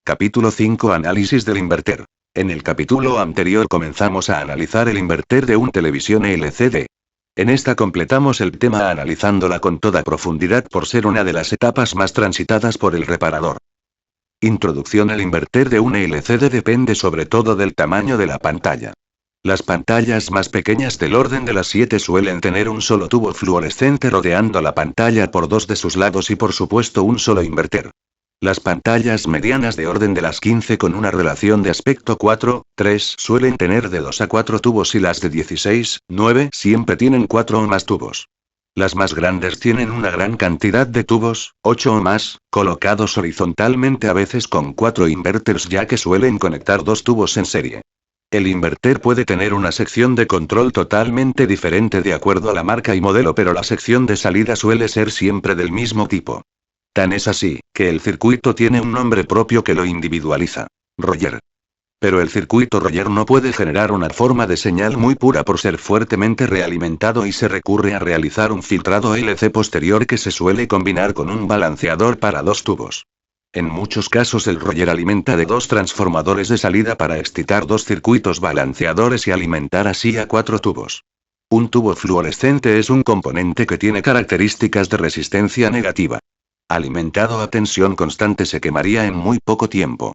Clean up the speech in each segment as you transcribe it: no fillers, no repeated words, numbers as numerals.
Capítulo 5. Análisis del inverter. En el capítulo anterior comenzamos a analizar el inverter de un televisión LCD. En esta completamos el tema analizándola con toda profundidad por ser una de las etapas más transitadas por el reparador. Introducción. El inverter de un LCD depende sobre todo del tamaño de la pantalla. Las pantallas más pequeñas del orden de las 7 suelen tener un solo tubo fluorescente rodeando la pantalla por dos de sus lados y por supuesto un solo inverter. Las pantallas medianas de orden de las 15 con una relación de aspecto 4:3 suelen tener de 2 a 4 tubos y las de 16:9 siempre tienen 4 o más tubos. Las más grandes tienen una gran cantidad de tubos, 8 o más, colocados horizontalmente a veces con 4 inverters ya que suelen conectar 2 tubos en serie. El inverter puede tener una sección de control totalmente diferente de acuerdo a la marca y modelo, pero la sección de salida suele ser siempre del mismo tipo. Tan es así, que el circuito tiene un nombre propio que lo individualiza: Roger. Pero el circuito Roger no puede generar una forma de señal muy pura por ser fuertemente realimentado y se recurre a realizar un filtrado LC posterior que se suele combinar con un balanceador para 2 tubos. En muchos casos el Roger alimenta de 2 transformadores de salida para excitar 2 circuitos balanceadores y alimentar así a 4 tubos. Un tubo fluorescente es un componente que tiene características de resistencia negativa. Alimentado a tensión constante se quemaría en muy poco tiempo.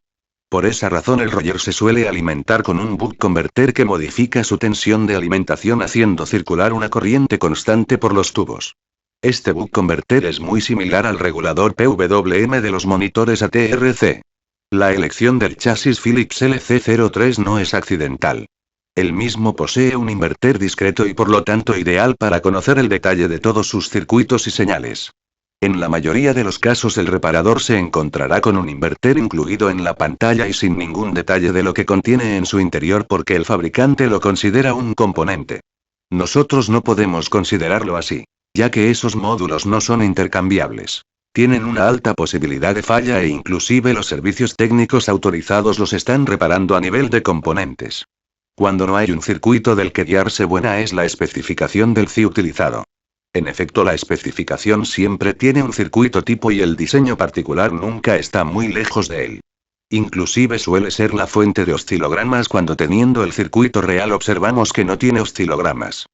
Por esa razón el Roger se suele alimentar con un buck converter que modifica su tensión de alimentación haciendo circular una corriente constante por los tubos. Este buck converter es muy similar al regulador PWM de los monitores ATRC. La elección del chasis Philips LC03 no es accidental. El mismo posee un inverter discreto y por lo tanto ideal para conocer el detalle de todos sus circuitos y señales. En la mayoría de los casos el reparador se encontrará con un inverter incluido en la pantalla y sin ningún detalle de lo que contiene en su interior porque el fabricante lo considera un componente. Nosotros no podemos considerarlo así, ya que esos módulos no son intercambiables. Tienen una alta posibilidad de falla e inclusive los servicios técnicos autorizados los están reparando a nivel de componentes. Cuando no hay un circuito del que guiarse, buena es la especificación del CI utilizado. En efecto, la especificación siempre tiene un circuito tipo y el diseño particular nunca está muy lejos de él. Inclusive suele ser la fuente de oscilogramas cuando teniendo el circuito real observamos que no tiene oscilogramas.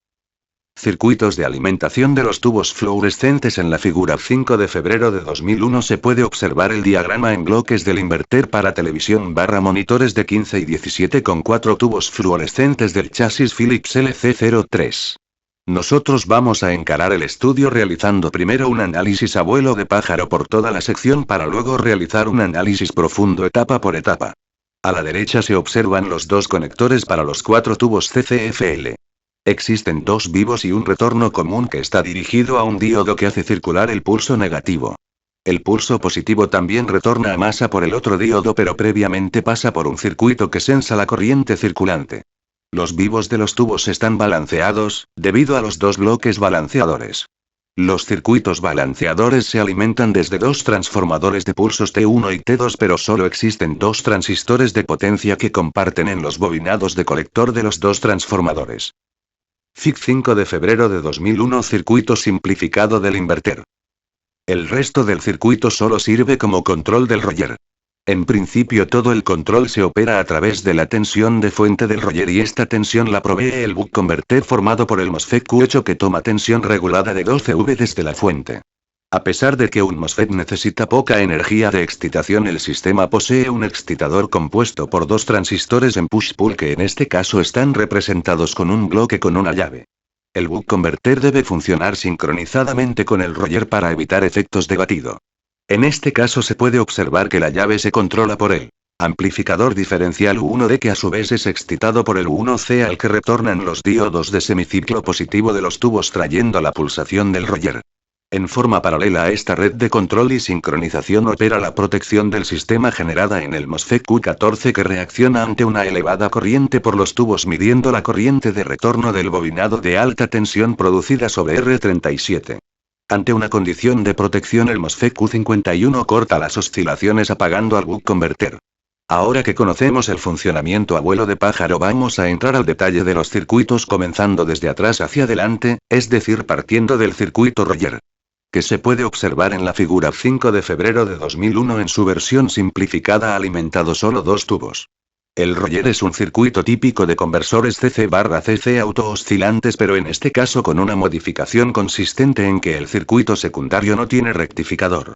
Circuitos de alimentación de los tubos fluorescentes. En la figura 5 de febrero de 2001 se puede observar el diagrama en bloques del inverter para televisión / monitores de 15 y 17 con 4 tubos fluorescentes del chasis Philips LC03. Nosotros vamos a encarar el estudio realizando primero un análisis a vuelo de pájaro por toda la sección para luego realizar un análisis profundo etapa por etapa. A la derecha se observan los 2 conectores para los 4 tubos CCFL. Existen 2 vivos y un retorno común que está dirigido a un diodo que hace circular el pulso negativo. El pulso positivo también retorna a masa por el otro diodo, pero previamente pasa por un circuito que sensa la corriente circulante. Los vivos de los tubos están balanceados, debido a los 2 bloques balanceadores. Los circuitos balanceadores se alimentan desde 2 transformadores de pulsos T1 y T2, pero solo existen 2 transistores de potencia que comparten en los bobinados de colector de los 2 transformadores. FIC 5 de febrero de 2001. Circuito simplificado del inverter. El resto del circuito solo sirve como control del Roger. En principio todo el control se opera a través de la tensión de fuente del Roger y esta tensión la provee el buck converter formado por el MOSFET Q8 que toma tensión regulada de 12 V desde la fuente. A pesar de que un MOSFET necesita poca energía de excitación, el sistema posee un excitador compuesto por 2 transistores en push-pull que en este caso están representados con un bloque con una llave. El buck converter debe funcionar sincronizadamente con el Roger para evitar efectos de batido. En este caso se puede observar que la llave se controla por el amplificador diferencial U1D que a su vez es excitado por el U1C al que retornan los diodos de semiciclo positivo de los tubos trayendo la pulsación del Roger. En forma paralela a esta red de control y sincronización opera la protección del sistema generada en el MOSFET Q14 que reacciona ante una elevada corriente por los tubos midiendo la corriente de retorno del bobinado de alta tensión producida sobre R37. Ante una condición de protección el MOSFET Q51 corta las oscilaciones apagando al buck converter. Ahora que conocemos el funcionamiento a vuelo de pájaro vamos a entrar al detalle de los circuitos comenzando desde atrás hacia adelante, es decir partiendo del circuito Roger. que se puede observar en la figura 5 de febrero de 2001 en su versión simplificada alimentado solo dos tubos. El roller es un circuito típico de conversores CC/CC autooscilantes, pero en este caso con una modificación consistente en que el circuito secundario no tiene rectificador.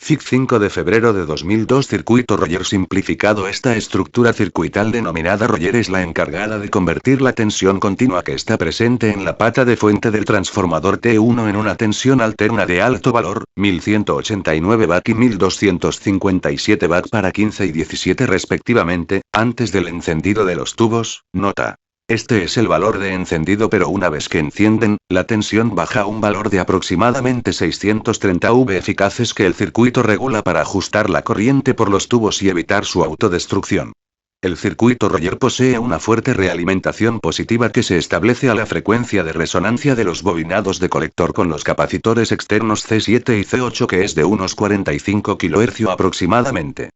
FIC 5 de febrero de 2002 Circuito Roller simplificado. Esta estructura circuital denominada roller es la encargada de convertir la tensión continua que está presente en la pata de fuente del transformador T1 en una tensión alterna de alto valor, 1189 Watt y 1257 Watt para 15 y 17 respectivamente, antes del encendido de los tubos. Nota: este es el valor de encendido, pero una vez que encienden, la tensión baja a un valor de aproximadamente 630 V eficaces que el circuito regula para ajustar la corriente por los tubos y evitar su autodestrucción. El circuito roller posee una fuerte realimentación positiva que se establece a la frecuencia de resonancia de los bobinados de colector con los capacitores externos C7 y C8, que es de unos 45 kHz aproximadamente.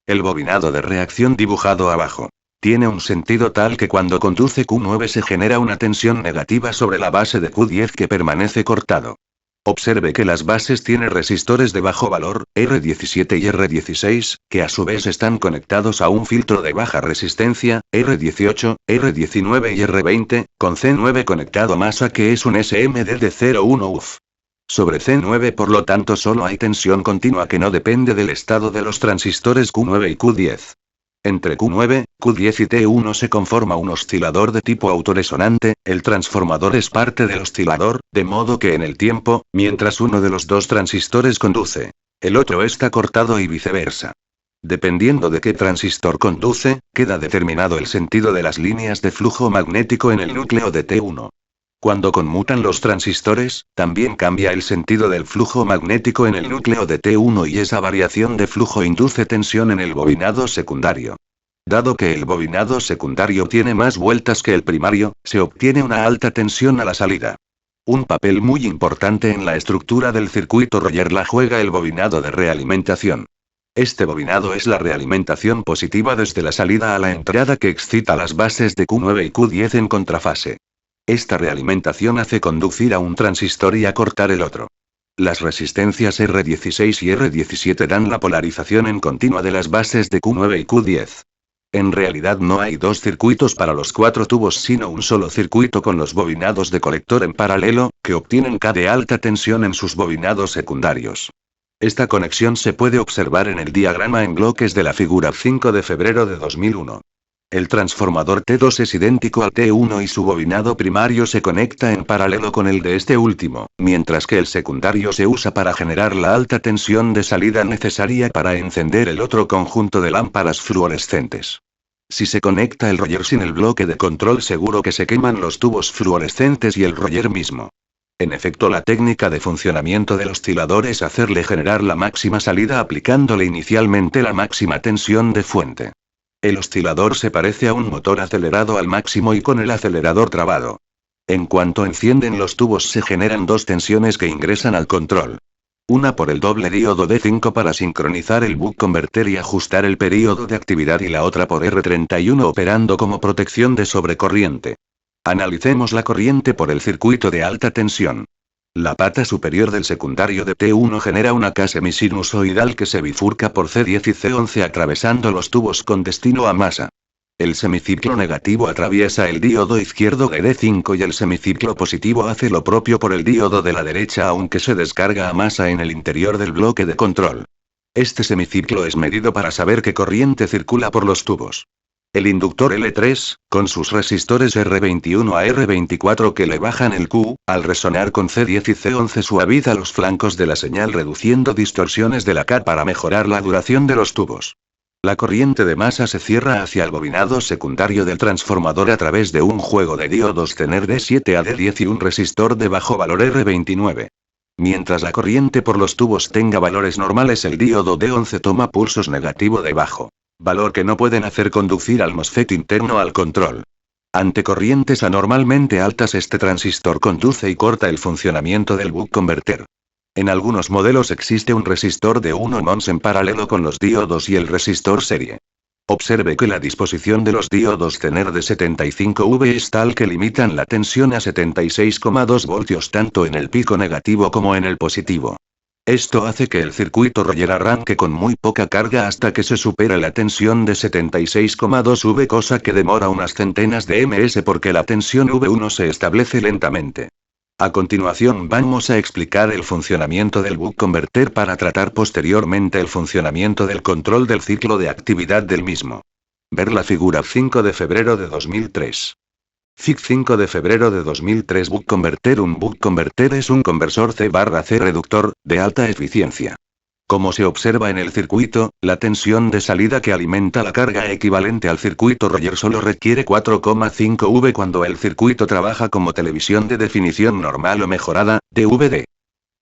El bobinado de reacción dibujado abajo tiene un sentido tal que cuando conduce Q9 se genera una tensión negativa sobre la base de Q10 que permanece cortado. Observe que las bases tienen resistores de bajo valor, R17 y R16, que a su vez están conectados a un filtro de baja resistencia, R18, R19 y R20, con C9 conectado a masa que es un SMD de 0,1 UF. Sobre C9 por lo tanto solo hay tensión continua que no depende del estado de los transistores Q9 y Q10. Entre Q9, Q10 y T1 se conforma un oscilador de tipo autoresonante, el transformador es parte del oscilador, de modo que en el tiempo, mientras uno de los dos transistores conduce, el otro está cortado y viceversa. Dependiendo de qué transistor conduce, queda determinado el sentido de las líneas de flujo magnético en el núcleo de T1. Cuando conmutan los transistores, también cambia el sentido del flujo magnético en el núcleo de T1 y esa variación de flujo induce tensión en el bobinado secundario. Dado que el bobinado secundario tiene más vueltas que el primario, se obtiene una alta tensión a la salida. Un papel muy importante en la estructura del circuito roller la juega el bobinado de realimentación. Este bobinado es la realimentación positiva desde la salida a la entrada que excita las bases de Q9 y Q10 en contrafase. Esta realimentación hace conducir a un transistor y acortar el otro. Las resistencias R16 y R17 dan la polarización en continua de las bases de Q9 y Q10. En realidad no hay dos circuitos para los cuatro tubos sino un solo circuito con los bobinados de colector en paralelo, que obtienen K de alta tensión en sus bobinados secundarios. Esta conexión se puede observar en el diagrama en bloques de la figura 5 de febrero de 2001. El transformador T2 es idéntico al T1 y su bobinado primario se conecta en paralelo con el de este último, mientras que el secundario se usa para generar la alta tensión de salida necesaria para encender el otro conjunto de lámparas fluorescentes. Si se conecta el roller sin el bloque de control, seguro que se queman los tubos fluorescentes y el roller mismo. En efecto, la técnica de funcionamiento del oscilador es hacerle generar la máxima salida aplicándole inicialmente la máxima tensión de fuente. El oscilador se parece a un motor acelerado al máximo y con el acelerador trabado. En cuanto encienden los tubos se generan dos tensiones que ingresan al control. Una por el doble diodo D5 para sincronizar el buck converter y ajustar el período de actividad y la otra por R31 operando como protección de sobrecorriente. Analicemos la corriente por el circuito de alta tensión. La pata superior del secundario de T1 genera una K semisinusoidal que se bifurca por C10 y C11 atravesando los tubos con destino a masa. El semiciclo negativo atraviesa el diodo izquierdo de D5 y el semiciclo positivo hace lo propio por el diodo de la derecha, aunque se descarga a masa en el interior del bloque de control. Este semiciclo es medido para saber qué corriente circula por los tubos. El inductor L3, con sus resistores R21 a R24 que le bajan el Q, al resonar con C10 y C11 suaviza los flancos de la señal reduciendo distorsiones de la K para mejorar la duración de los tubos. La corriente de masa se cierra hacia el bobinado secundario del transformador a través de un juego de diodos tener D7 a D10 y un resistor de bajo valor R29. Mientras la corriente por los tubos tenga valores normales, el diodo D11 toma pulsos negativo de bajo valor que no pueden hacer conducir al MOSFET interno al control. Ante corrientes anormalmente altas, este transistor conduce y corta el funcionamiento del buck converter. En algunos modelos existe un resistor de 1 ohms en paralelo con los diodos y el resistor serie. Observe que la disposición de los diodos tener de 75V es tal que limitan la tensión a 76,2 voltios tanto en el pico negativo como en el positivo. Esto hace que el circuito Roger arranque con muy poca carga hasta que se supera la tensión de 76,2V, cosa que demora unas centenas de ms porque la tensión V1 se establece lentamente. A continuación vamos a explicar el funcionamiento del buck converter para tratar posteriormente el funcionamiento del control del ciclo de actividad del mismo. Ver la figura 5 de febrero de 2003. Fig 5 de febrero de 2003. Buck converter. Un buck converter es un conversor C/C reductor, de alta eficiencia. Como se observa en el circuito, la tensión de salida que alimenta la carga equivalente al circuito Roger solo requiere 4,5V cuando el circuito trabaja como televisión de definición normal o mejorada, DVD.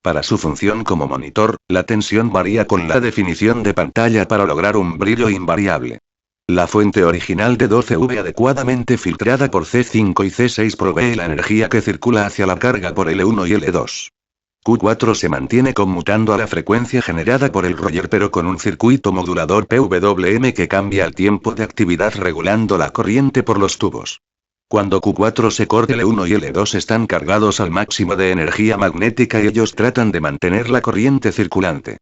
Para su función como monitor, la tensión varía con la definición de pantalla para lograr un brillo invariable. La fuente original de 12V adecuadamente filtrada por C5 y C6 provee la energía que circula hacia la carga por L1 y L2. Q4 se mantiene conmutando a la frecuencia generada por el Roger pero con un circuito modulador PWM que cambia el tiempo de actividad regulando la corriente por los tubos. Cuando Q4 se corta, L1 y L2 están cargados al máximo de energía magnética y ellos tratan de mantener la corriente circulante.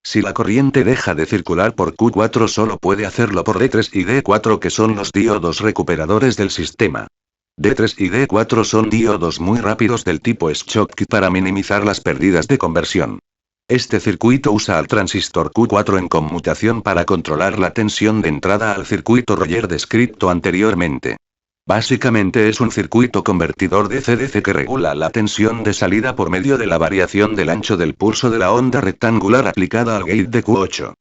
Si la corriente deja de circular por Q4 solo puede hacerlo por D3 y D4 que son los diodos recuperadores del sistema. D3 y D4 son diodos muy rápidos del tipo Schottky para minimizar las pérdidas de conversión. Este circuito usa al transistor Q4 en conmutación para controlar la tensión de entrada al circuito Roger descrito anteriormente. Básicamente es un circuito convertidor DC-DC que regula la tensión de salida por medio de la variación del ancho del pulso de la onda rectangular aplicada al gate de Q8.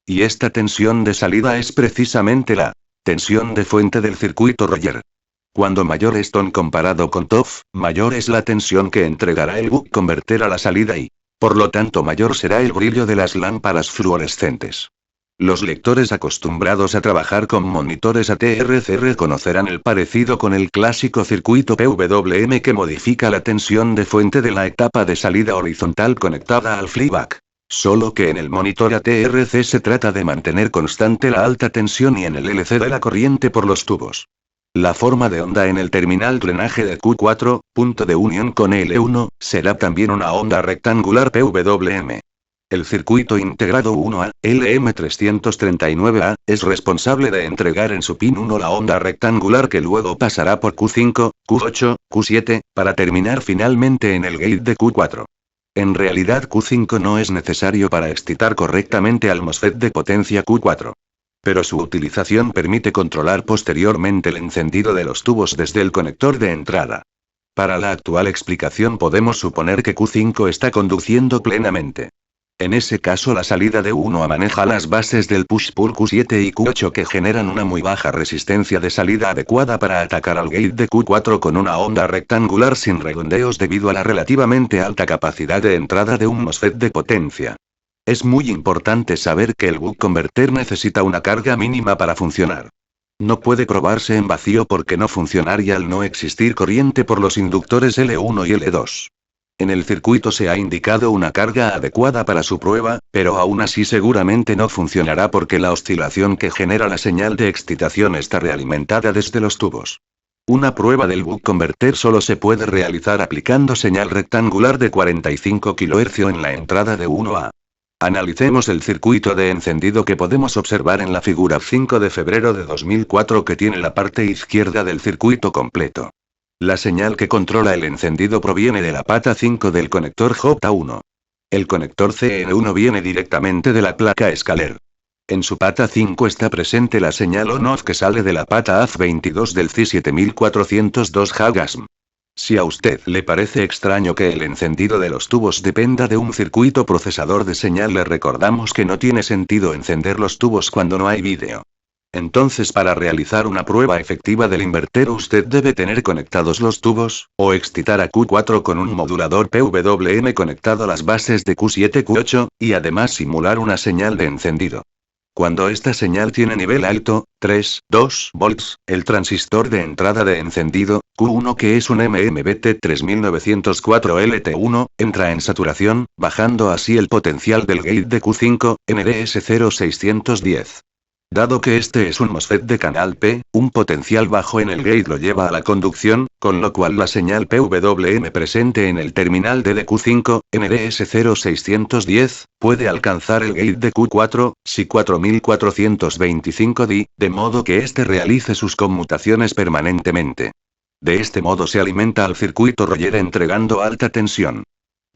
Y esta tensión de salida es precisamente la tensión de fuente del circuito Roger. Cuando mayor es TON comparado con TOF, mayor es la tensión que entregará el buck converter a la salida y, por lo tanto, mayor será el brillo de las lámparas fluorescentes. Los lectores acostumbrados a trabajar con monitores ATRC conocerán el parecido con el clásico circuito PWM que modifica la tensión de fuente de la etapa de salida horizontal conectada al flyback. Solo que en el monitor ATRC se trata de mantener constante la alta tensión y en el LCD la corriente por los tubos. La forma de onda en el terminal drenaje de Q4, punto de unión con L1, será también una onda rectangular PWM. El circuito integrado 1A, LM339A, es responsable de entregar en su pin 1 la onda rectangular que luego pasará por Q5, Q8, Q7, para terminar finalmente en el gate de Q4. En realidad Q5 no es necesario para excitar correctamente al MOSFET de potencia Q4. Pero su utilización permite controlar posteriormente el encendido de los tubos desde el conector de entrada. Para la actual explicación podemos suponer que Q5 está conduciendo plenamente. En ese caso la salida de 1A maneja las bases del push-pull Q7 y Q8 que generan una muy baja resistencia de salida adecuada para atacar al gate de Q4 con una onda rectangular sin redondeos debido a la relativamente alta capacidad de entrada de un MOSFET de potencia. Es muy importante saber que el buck converter necesita una carga mínima para funcionar. No puede probarse en vacío porque no funcionaría al no existir corriente por los inductores L1 y L2. En el circuito se ha indicado una carga adecuada para su prueba, pero aún así seguramente no funcionará porque la oscilación que genera la señal de excitación está realimentada desde los tubos. Una prueba del buck converter solo se puede realizar aplicando señal rectangular de 45 kHz en la entrada de 1A. Analicemos el circuito de encendido que podemos observar en la figura 5 de febrero de 2004 que tiene la parte izquierda del circuito completo. La señal que controla el encendido proviene de la pata 5 del conector J1. El conector CN1 viene directamente de la placa Scaler. En su pata 5 está presente la señal on-off que sale de la pata AZ22 del C7402 Hagasm. Si a usted le parece extraño que el encendido de los tubos dependa de un circuito procesador de señal, le recordamos que no tiene sentido encender los tubos cuando no hay vídeo. Entonces, para realizar una prueba efectiva del inverter usted debe tener conectados los tubos, o excitar a Q4 con un modulador PWM conectado a las bases de Q7, Q8, y además simular una señal de encendido. Cuando esta señal tiene nivel alto, 3,2 volts, el transistor de entrada de encendido, Q1 que es un MMBT 3904 LT1, entra en saturación, bajando así el potencial del gate de Q5, NDS 0610. Dado que este es un MOSFET de canal P, un potencial bajo en el gate lo lleva a la conducción, con lo cual la señal PWM presente en el terminal de DQ5, NDS0610, puede alcanzar el gate de Q4, si 4425D, de modo que éste realice sus conmutaciones permanentemente. De este modo se alimenta al circuito Roger entregando alta tensión.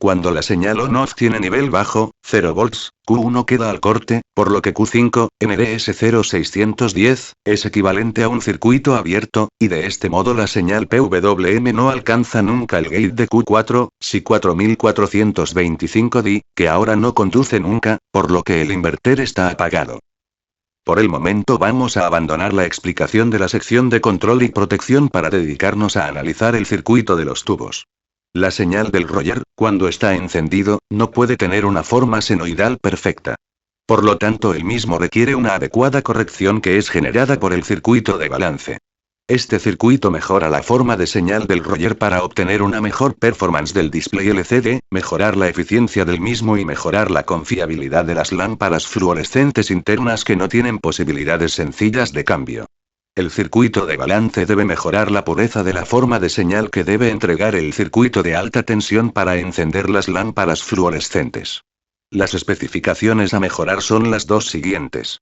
Cuando la señal on-off tiene nivel bajo, 0 volts, Q1 queda al corte, por lo que Q5, NDS0610, es equivalente a un circuito abierto, y de este modo la señal PWM no alcanza nunca el gate de Q4, si 4425D, que ahora no conduce nunca, por lo que el inverter está apagado. Por el momento vamos a abandonar la explicación de la sección de control y protección para dedicarnos a analizar el circuito de los tubos. La señal del Roger, cuando está encendido, no puede tener una forma senoidal perfecta. Por lo tanto, el mismo requiere una adecuada corrección que es generada por el circuito de balance. Este circuito mejora la forma de señal del Roger para obtener una mejor performance del display LCD, mejorar la eficiencia del mismo y mejorar la confiabilidad de las lámparas fluorescentes internas que no tienen posibilidades sencillas de cambio. El circuito de balance debe mejorar la pureza de la forma de señal que debe entregar el circuito de alta tensión para encender las lámparas fluorescentes. Las especificaciones a mejorar son las dos siguientes.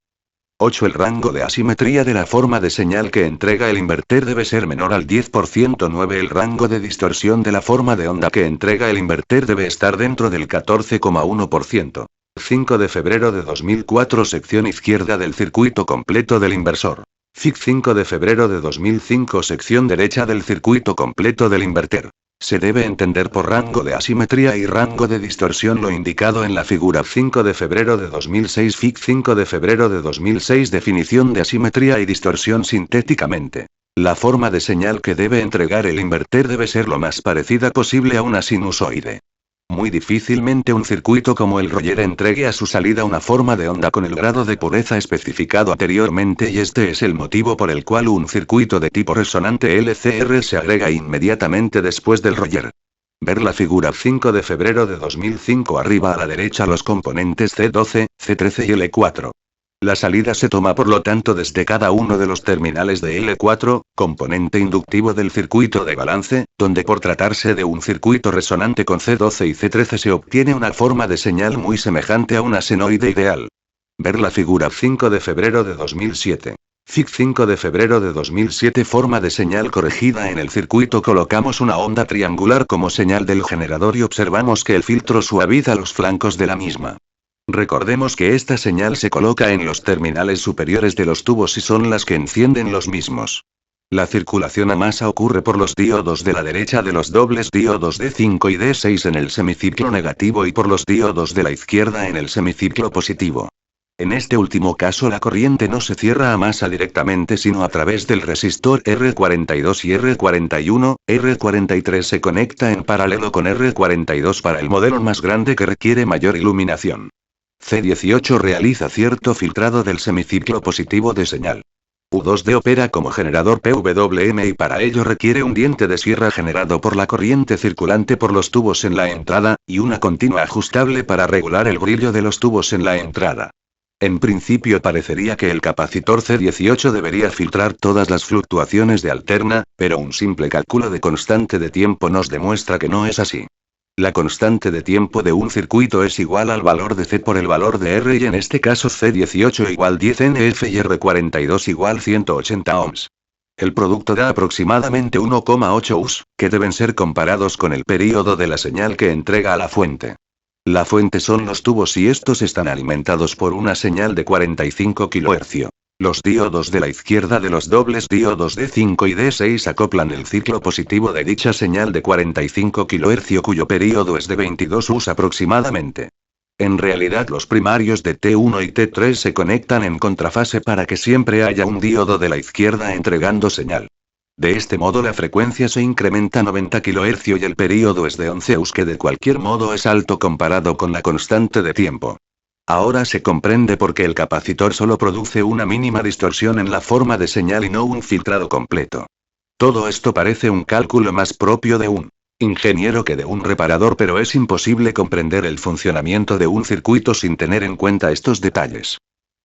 8. El rango de asimetría de la forma de señal que entrega el inverter debe ser menor al 10%. 9. El rango de distorsión de la forma de onda que entrega el inverter debe estar dentro del 14,1%. 5 de febrero de 2004. Sección izquierda del circuito completo del inversor. FIC 5 de febrero de 2005. Sección derecha del circuito completo del inverter. Se debe entender por rango de asimetría y rango de distorsión lo indicado en la figura. 5 de febrero de 2006. FIC 5 de febrero de 2006. Definición de asimetría y distorsión sintéticamente. La forma de señal que debe entregar el inverter debe ser lo más parecida posible a una sinusoide. Muy difícilmente un circuito como el Roger entregue a su salida una forma de onda con el grado de pureza especificado anteriormente, y este es el motivo por el cual un circuito de tipo resonante LCR se agrega inmediatamente después del Roger. Ver la figura 5 de febrero de 2005 arriba a la derecha los componentes C12, C13 y L4. La salida se toma por lo tanto desde cada uno de los terminales de L4, componente inductivo del circuito de balance, donde por tratarse de un circuito resonante con C12 y C13 se obtiene una forma de señal muy semejante a una senoide ideal. Ver la figura 5 de febrero de 2007. FIC 5 de febrero de 2007. Forma de señal corregida. En el circuito colocamos una onda triangular como señal del generador y observamos que el filtro suaviza los flancos de la misma. Recordemos que esta señal se coloca en los terminales superiores de los tubos y son las que encienden los mismos. La circulación a masa ocurre por los diodos de la derecha de los dobles diodos D5 y D6 en el semiciclo negativo y por los diodos de la izquierda en el semiciclo positivo. En este último caso la corriente no se cierra a masa directamente sino a través del resistor R42 y R41, R43 se conecta en paralelo con R42 para el modelo más grande que requiere mayor iluminación. C18 realiza cierto filtrado del semiciclo positivo de señal. U2D opera como generador PWM y para ello requiere un diente de sierra generado por la corriente circulante por los tubos en la entrada, y una continua ajustable para regular el brillo de los tubos en la entrada. En principio parecería que el capacitor C18 debería filtrar todas las fluctuaciones de alterna, pero un simple cálculo de constante de tiempo nos demuestra que no es así. La constante de tiempo de un circuito es igual al valor de C por el valor de R y en este caso C18 igual 10 NF y R42 igual 180 ohms. El producto da aproximadamente 1,8 Us, que deben ser comparados con el período de la señal que entrega a la fuente. La fuente son los tubos y estos están alimentados por una señal de 45 kHz. Los diodos de la izquierda de los dobles diodos D5 y D6 acoplan el ciclo positivo de dicha señal de 45 kHz cuyo período es de 22 Us aproximadamente. En realidad los primarios de T1 y T3 se conectan en contrafase para que siempre haya un diodo de la izquierda entregando señal. De este modo la frecuencia se incrementa a 90 kHz y el período es de 11 Us, que de cualquier modo es alto comparado con la constante de tiempo. Ahora se comprende por qué el capacitor solo produce una mínima distorsión en la forma de señal y no un filtrado completo. Todo esto parece un cálculo más propio de un ingeniero que de un reparador, pero es imposible comprender el funcionamiento de un circuito sin tener en cuenta estos detalles.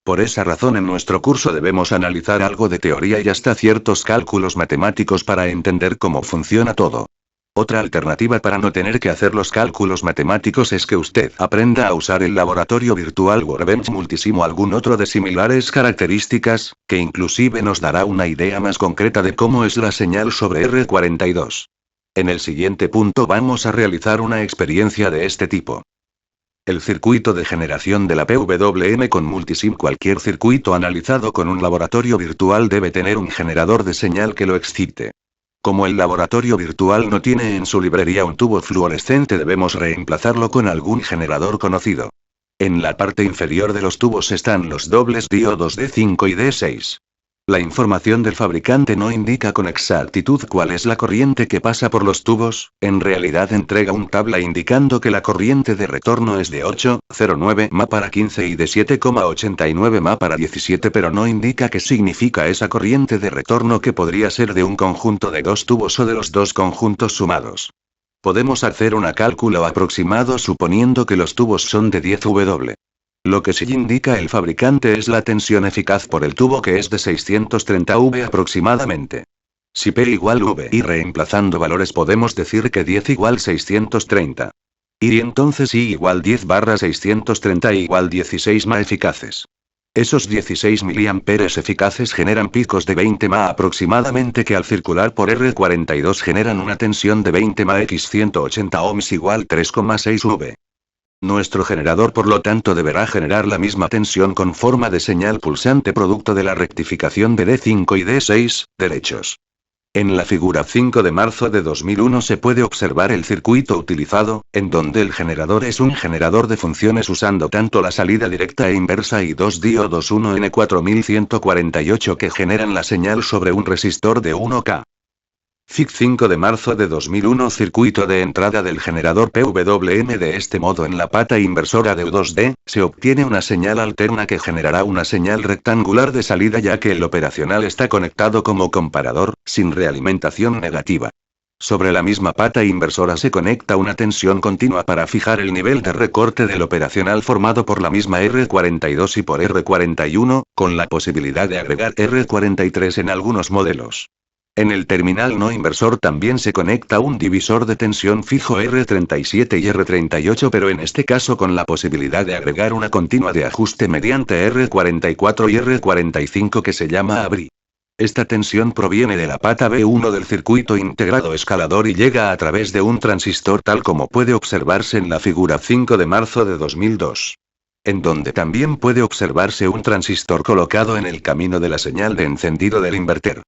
Por esa razón en nuestro curso debemos analizar algo de teoría y hasta ciertos cálculos matemáticos para entender cómo funciona todo. Otra alternativa para no tener que hacer los cálculos matemáticos es que usted aprenda a usar el laboratorio virtual Workbench Multisim o algún otro de similares características, que inclusive nos dará una idea más concreta de cómo es la señal sobre R42. En el siguiente punto vamos a realizar una experiencia de este tipo. El circuito de generación de la PWM con Multisim. Cualquier circuito analizado con un laboratorio virtual debe tener un generador de señal que lo excite. Como el laboratorio virtual no tiene en su librería un tubo fluorescente, debemos reemplazarlo con algún generador conocido. En la parte inferior de los tubos están los dobles diodos D5 y D6. La información del fabricante no indica con exactitud cuál es la corriente que pasa por los tubos, en realidad entrega un tabla indicando que la corriente de retorno es de 8,09 Ma para 15 y de 7,89 Ma para 17, pero no indica qué significa esa corriente de retorno, que podría ser de un conjunto de dos tubos o de los dos conjuntos sumados. Podemos hacer un cálculo aproximado suponiendo que los tubos son de 10 W. Lo que sí indica el fabricante es la tensión eficaz por el tubo, que es de 630 V aproximadamente. Si P igual V y reemplazando valores podemos decir que 10 igual 630. Y entonces I igual 10/630 igual 16 Ma eficaces. Esos 16 miliamperes eficaces generan picos de 20 Ma aproximadamente, que al circular por R42 generan una tensión de 20 Ma x 180 ohms igual 3,6 V. Nuestro generador por lo tanto deberá generar la misma tensión con forma de señal pulsante producto de la rectificación de D5 y D6, derechos. En la figura 5 de marzo de 2001 se puede observar el circuito utilizado, en donde el generador es un generador de funciones usando tanto la salida directa e inversa y dos diodos 1N4148 que generan la señal sobre un resistor de 1K. Fig 5 de marzo de 2001. Circuito de entrada del generador PWM. De este modo, en la pata inversora de U2D, se obtiene una señal alterna que generará una señal rectangular de salida, ya que el operacional está conectado como comparador, sin realimentación negativa. Sobre la misma pata inversora se conecta una tensión continua para fijar el nivel de recorte del operacional formado por la misma R42 y por R41, con la posibilidad de agregar R43 en algunos modelos. En el terminal no inversor también se conecta un divisor de tensión fijo R37 y R38, pero en este caso con la posibilidad de agregar una continua de ajuste mediante R44 y R45 que se llama ABRI. Esta tensión proviene de la pata B1 del circuito integrado escalador y llega a través de un transistor, tal como puede observarse en la figura 5 de marzo de 2002. En donde también puede observarse un transistor colocado en el camino de la señal de encendido del inverter.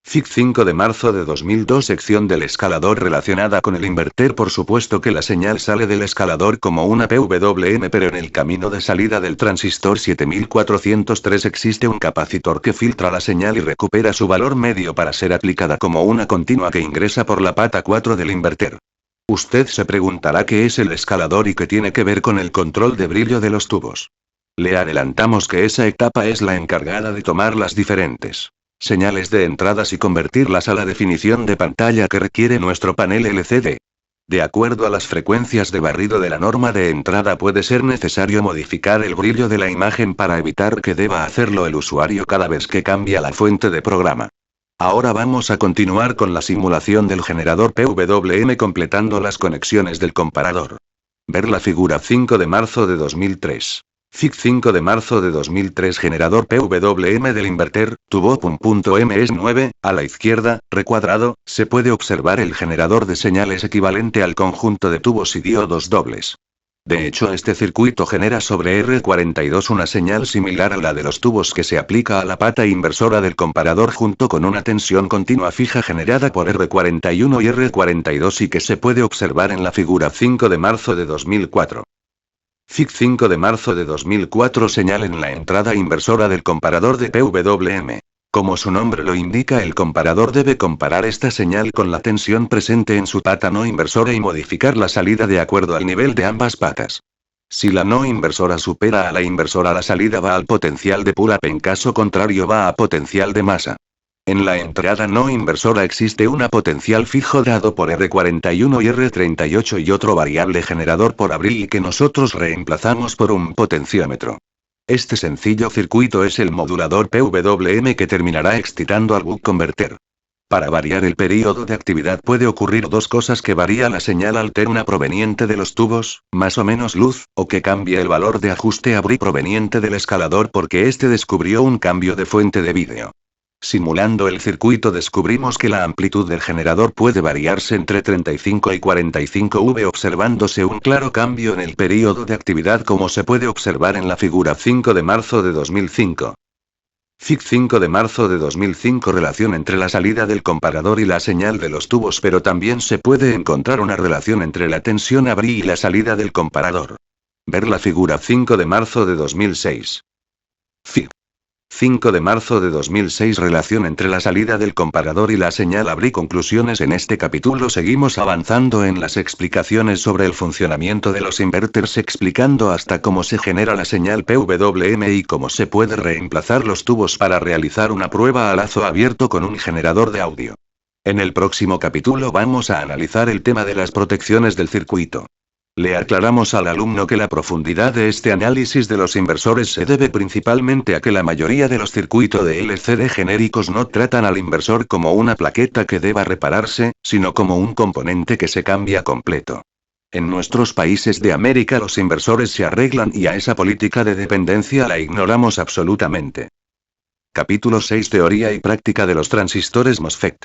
Fig 5 de marzo de 2002. Sección del escalador relacionada con el inverter. Por supuesto que la señal sale del escalador como una PWM, pero en el camino de salida del transistor 7403 existe un capacitor que filtra la señal y recupera su valor medio para ser aplicada como una continua que ingresa por la pata 4 del inverter. Usted se preguntará qué es el escalador y qué tiene que ver con el control de brillo de los tubos. Le adelantamos que esa etapa es la encargada de tomar las diferentes señales de entradas y convertirlas a la definición de pantalla que requiere nuestro panel LCD. De acuerdo a las frecuencias de barrido de la norma de entrada, puede ser necesario modificar el brillo de la imagen para evitar que deba hacerlo el usuario cada vez que cambia la fuente de programa. Ahora vamos a continuar con la simulación del generador PWM completando las conexiones del comparador. Ver la figura 5 de marzo de 2003. Fig 5 de marzo de 2003. Generador PWM del inverter, tubo .ms9, a la izquierda, recuadrado, se puede observar el generador de señales equivalente al conjunto de tubos y diodos dobles. De hecho, este circuito genera sobre R42 una señal similar a la de los tubos que se aplica a la pata inversora del comparador junto con una tensión continua fija generada por R41 y R42 y que se puede observar en la figura 5 de marzo de 2004. Fig 5 de marzo de 2004. Señal en la entrada inversora del comparador de PWM. Como su nombre lo indica, el comparador debe comparar esta señal con la tensión presente en su pata no inversora y modificar la salida de acuerdo al nivel de ambas patas. Si la no inversora supera a la inversora, la salida va al potencial de pull-up, en caso contrario va a potencial de masa. En la entrada no inversora existe una potencial fijo dado por R41 y R38 y otro variable generador por ABRI y que nosotros reemplazamos por un potenciómetro. Este sencillo circuito es el modulador PWM que terminará excitando al buck converter. Para variar el período de actividad puede ocurrir dos cosas: que varía la señal alterna proveniente de los tubos, más o menos luz, o que cambie el valor de ajuste a bri proveniente del escalador porque éste descubrió un cambio de fuente de vídeo. Simulando el circuito descubrimos que la amplitud del generador puede variarse entre 35 y 45 V observándose un claro cambio en el período de actividad como se puede observar en la figura 5 de marzo de 2005. Fig 5 de marzo de 2005. Relación entre la salida del comparador y la señal de los tubos, pero también se puede encontrar una relación entre la tensión a bri y la salida del comparador. Ver la figura 5 de marzo de 2006. Fig 5 de marzo de 2006. Relación entre la salida del comparador y la señal a bri. Conclusiones. En este capítulo seguimos avanzando en las explicaciones sobre el funcionamiento de los inverters, explicando hasta cómo se genera la señal PWM y cómo se puede reemplazar los tubos para realizar una prueba a lazo abierto con un generador de audio. En el próximo capítulo vamos a analizar el tema de las protecciones del circuito. Le aclaramos al alumno que la profundidad de este análisis de los inversores se debe principalmente a que la mayoría de los circuitos de LCD genéricos no tratan al inversor como una plaqueta que deba repararse, sino como un componente que se cambia completo. En nuestros países de América los inversores se arreglan y a esa política de dependencia la ignoramos absolutamente. Capítulo 6. Teoría y práctica de los transistores MOSFET.